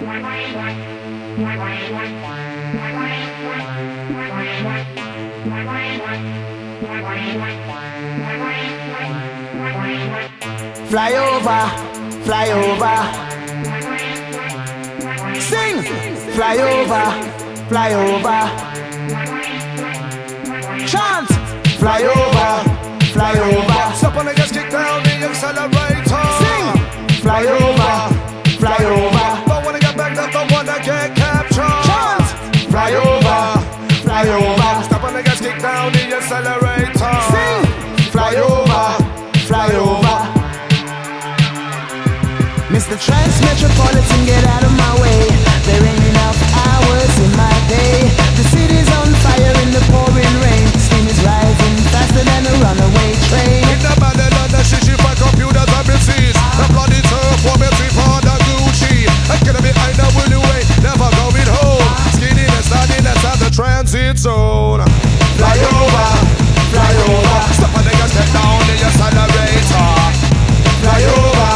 Fly over, fly over. Sing! Fly over, fly over. Chant! Fly over, fly over. Step on the gas, kick down the accelerator. Sing! Fly over, fly over. Don't wanna get back, don't wanna get captured. Chant! Fly over, fly over. Step on the gas, kick down the accelerator. Sing! Fly over, fly over. Mr. Trans-Metropolitan, get out of my way. There ain't enough hours in my day. The city's on fire in the pouring rain. Steam is rising faster than a runaway train. In the Babylon, the shit, she find computers and MCs. The bloody turf, for me, for the Gucci. I'm gonna be behind the will way, never going home. Skinny, standing outside the transit zone. Fly over, fly over. Stop on the gas, get down the accelerator. Fly over,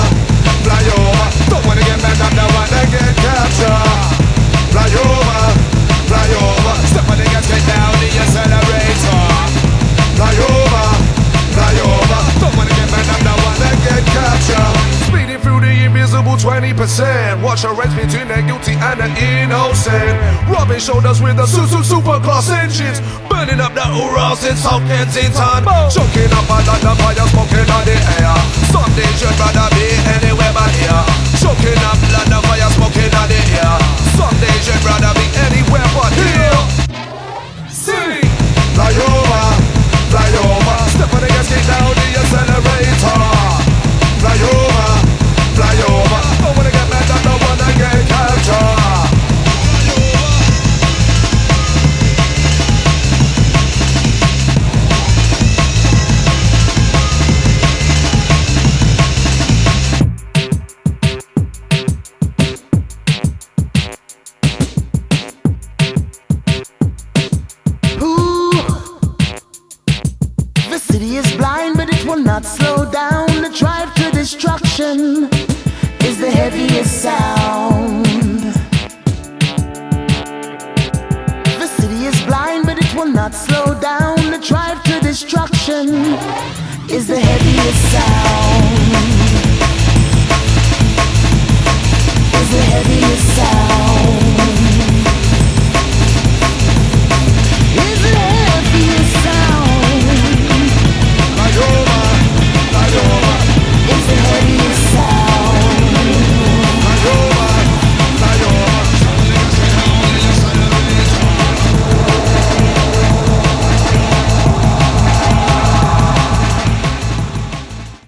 fly over. Don't wanna get back, I'm the one that get captured. Fly over, fly over. Step on the gas, get down the accelerator. Fly over, fly over. Don't wanna get back, I'm the one that get captured. Speeding through the invisible 20%. Watch a race between the guilty and the innocent. Rubbing shoulders with the super class engines. Burning up the Urals in South Kensington. Choking up a lot of fire, smoking on the air. Some days you'd rather be anywhere but here. Choking up a lot of fire, smoking on the air. Some days you'd rather be anywhere but here. Sing! Fly over, fly over. Step on the gas, get down the accelerator. Fly over, fly over. Don't wanna get mad, I don't wanna get captured. Not slow down. The drive to destruction is the heaviest sound. The city is blind, but it will not slow down. The drive to destruction is the heaviest sound.